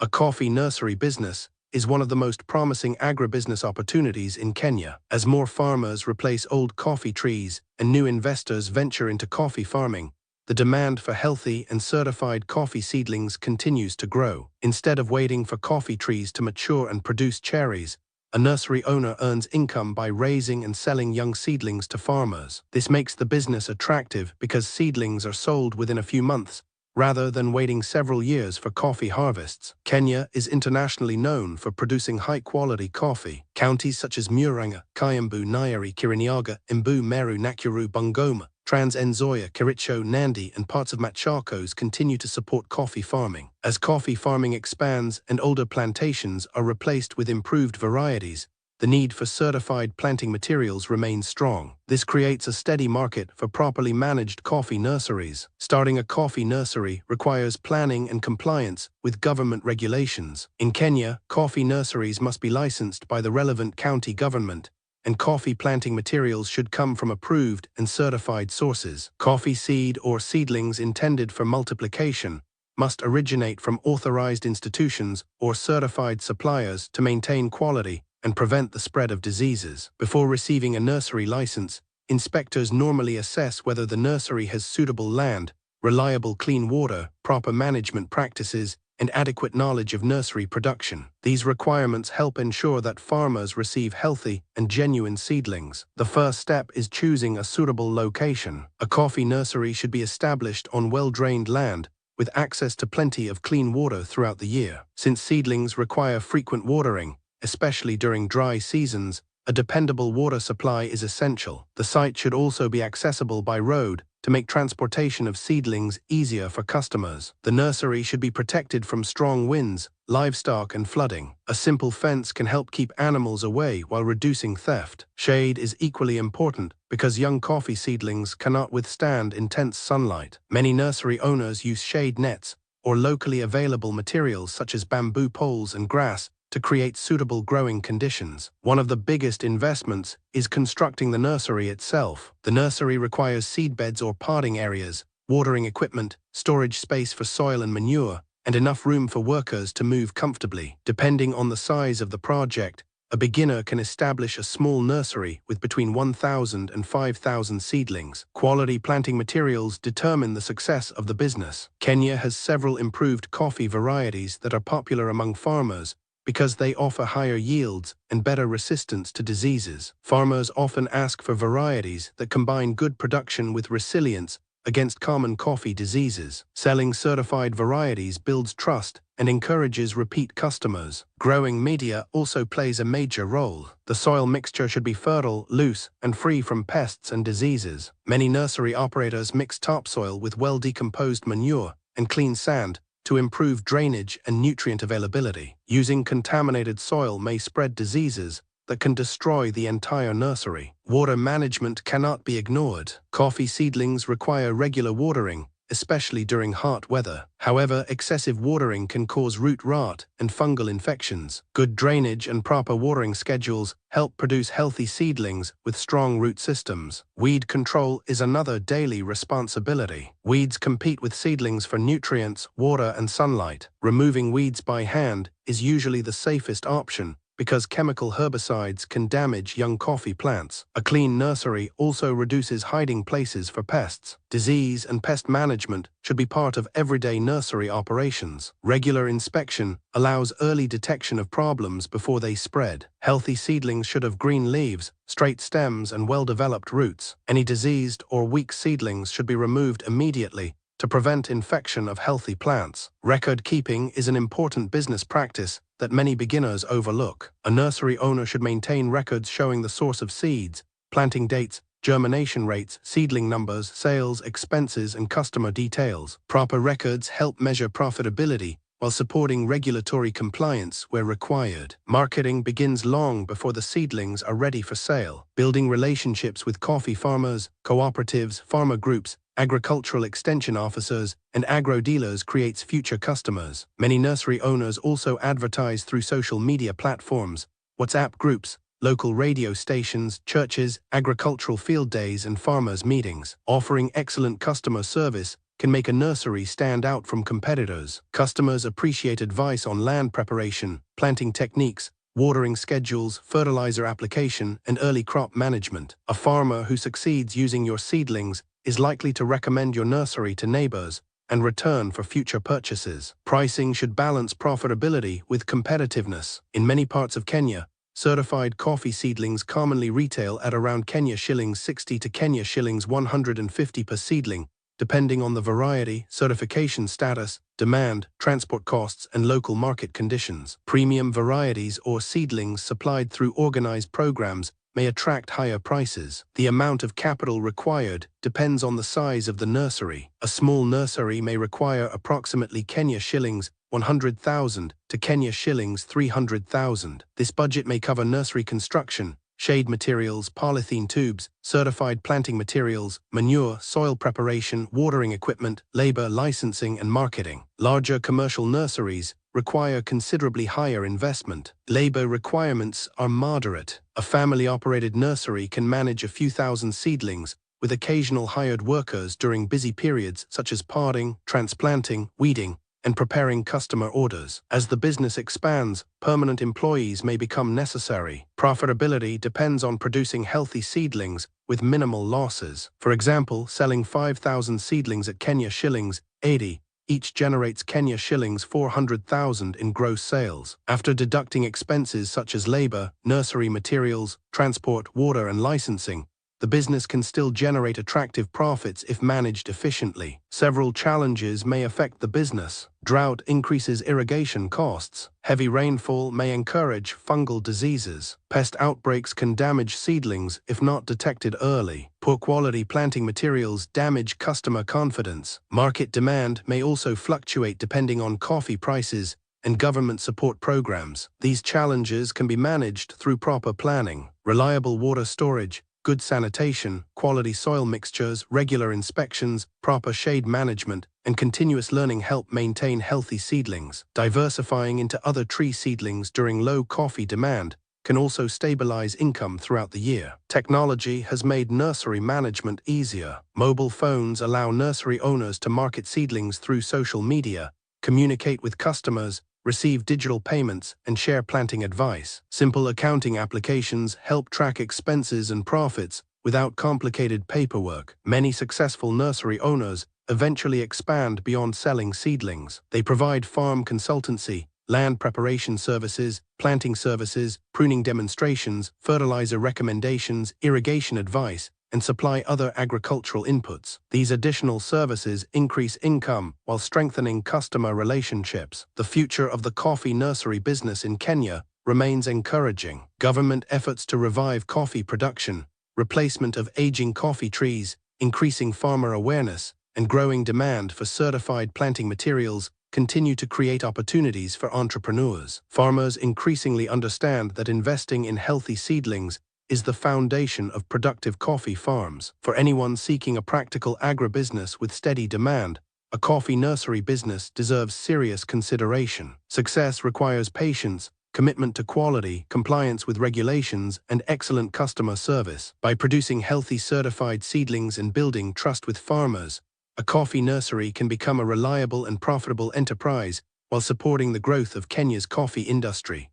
A coffee nursery business is one of the most promising agribusiness opportunities in Kenya. As more farmers replace old coffee trees and new investors venture into coffee farming, the demand for healthy and certified coffee seedlings continues to grow. Instead of waiting for coffee trees to mature and produce cherries, a nursery owner earns income by raising and selling young seedlings to farmers. This makes the business attractive because seedlings are sold within a few months, rather than waiting several years for coffee harvests. Kenya is internationally known for producing high-quality coffee. Counties such as Murang'a, Kiambu, Nyeri, Kirinyaga, Embu, Meru, Nakuru, Bungoma, Trans Nzoia, Kericho, Nandi, and parts of Machakos continue to support coffee farming. As coffee farming expands and older plantations are replaced with improved varieties, the need for certified planting materials remains strong. This creates a steady market for properly managed coffee nurseries. Starting a coffee nursery requires planning and compliance with government regulations. In Kenya, coffee nurseries must be licensed by the relevant county government, and coffee planting materials should come from approved and certified sources. Coffee seed or seedlings intended for multiplication must originate from authorized institutions or certified suppliers to maintain quality and prevent the spread of diseases. Before receiving a nursery license, inspectors normally assess whether the nursery has suitable land, reliable clean water, proper management practices, and adequate knowledge of nursery production. These requirements help ensure that farmers receive healthy and genuine seedlings. The first step is choosing a suitable location. A coffee nursery should be established on well-drained land, with access to plenty of clean water throughout the year. Since seedlings require frequent watering, especially during dry seasons, a dependable water supply is essential. The site should also be accessible by road to make transportation of seedlings easier for customers. The nursery should be protected from strong winds, livestock, and flooding. A simple fence can help keep animals away while reducing theft. Shade is equally important because young coffee seedlings cannot withstand intense sunlight. Many nursery owners use shade nets or locally available materials such as bamboo poles and grass to create suitable growing conditions. One of the biggest investments is constructing the nursery itself. The nursery requires seedbeds or potting areas, watering equipment, storage space for soil and manure, and enough room for workers to move comfortably. Depending on the size of the project, a beginner can establish a small nursery with between 1,000 and 5,000 seedlings. Quality planting materials determine the success of the business. Kenya has several improved coffee varieties that are popular among farmers because they offer higher yields and better resistance to diseases. Farmers often ask for varieties that combine good production with resilience against common coffee diseases. Selling certified varieties builds trust and encourages repeat customers. Growing media also plays a major role. The soil mixture should be fertile, loose, and free from pests and diseases. Many nursery operators mix topsoil with well-decomposed manure and clean sand to improve drainage and nutrient availability. Using contaminated soil may spread diseases that can destroy the entire nursery. Water management cannot be ignored. Coffee seedlings require regular watering, especially during hot weather. However, excessive watering can cause root rot and fungal infections. Good drainage and proper watering schedules help produce healthy seedlings with strong root systems. Weed control is another daily responsibility. Weeds compete with seedlings for nutrients, water, and sunlight. Removing weeds by hand is usually the safest option because chemical herbicides can damage young coffee plants. A clean nursery also reduces hiding places for pests. Disease and pest management should be part of everyday nursery operations. Regular inspection allows early detection of problems before they spread. Healthy seedlings should have green leaves, straight stems, and well-developed roots. Any diseased or weak seedlings should be removed immediately to prevent infection of healthy plants. Record keeping is an important business practice that many beginners overlook. A nursery owner should maintain records showing the source of seeds, planting dates, germination rates, seedling numbers, sales, expenses, and customer details. Proper records help measure profitability while supporting regulatory compliance where required. Marketing begins long before the seedlings are ready for sale. Building relationships with coffee farmers, cooperatives, farmer groups, agricultural extension officers, and agro-dealers creates future customers. Many nursery owners also advertise through social media platforms, WhatsApp groups, local radio stations, churches, agricultural field days, and farmers' meetings. Offering excellent customer service can make a nursery stand out from competitors. Customers appreciate advice on land preparation, planting techniques, watering schedules, fertilizer application, and early crop management. A farmer who succeeds using your seedlings is likely to recommend your nursery to neighbors and return for future purchases. Pricing should balance profitability with competitiveness. In many parts of Kenya, certified coffee seedlings commonly retail at around Kenya shillings 60 to Kenya shillings 150 per seedling, depending on the variety, certification status, demand, transport costs, and local market conditions. Premium varieties or seedlings supplied through organized programs may attract higher prices. The amount of capital required depends on the size of the nursery. A small nursery may require approximately Kenya shillings 100,000 to Kenya shillings 300,000. This budget may cover nursery construction, shade materials, polythene tubes, certified planting materials, manure, soil preparation, watering equipment, labor, licensing, and marketing. Larger commercial nurseries require considerably higher investment. Labor requirements are moderate. A family-operated nursery can manage a few thousand seedlings with occasional hired workers during busy periods such as podding, transplanting, weeding, and preparing customer orders. As the business expands, permanent employees may become necessary. Profitability depends on producing healthy seedlings with minimal losses. For example, selling 5,000 seedlings at Kenya shillings 80 each generates Kenya shillings 400,000 in gross sales. After deducting expenses such as labor, nursery materials, transport, water, and licensing, the business can still generate attractive profits if managed efficiently. Several challenges may affect the business. Drought increases irrigation costs. Heavy rainfall may encourage fungal diseases. Pest outbreaks can damage seedlings if not detected early. Poor quality planting materials damage customer confidence. Market demand may also fluctuate depending on coffee prices and government support programs. These challenges can be managed through proper planning. Reliable water storage, good sanitation, quality soil mixtures, regular inspections, proper shade management, and continuous learning help maintain healthy seedlings. Diversifying into other tree seedlings during low coffee demand can also stabilize income throughout the year. Technology has made nursery management easier. Mobile phones allow nursery owners to market seedlings through social media, communicate with customers, receive digital payments, and share planting advice. Simple accounting applications help track expenses and profits without complicated paperwork. Many successful nursery owners eventually expand beyond selling seedlings. They provide farm consultancy, land preparation services, planting services, pruning demonstrations, fertilizer recommendations, irrigation advice, and supply other agricultural inputs. These additional services increase income while strengthening customer relationships. The future of the coffee nursery business in Kenya remains encouraging. Government efforts to revive coffee production, replacement of aging coffee trees, increasing farmer awareness, and growing demand for certified planting materials continue to create opportunities for entrepreneurs. Farmers increasingly understand that investing in healthy seedlings is the foundation of productive coffee farms. For anyone seeking a practical agribusiness with steady demand, a coffee nursery business deserves serious consideration. Success requires patience, commitment to quality, compliance with regulations, and excellent customer service. By producing healthy certified seedlings and building trust with farmers, a coffee nursery can become a reliable and profitable enterprise while supporting the growth of Kenya's coffee industry.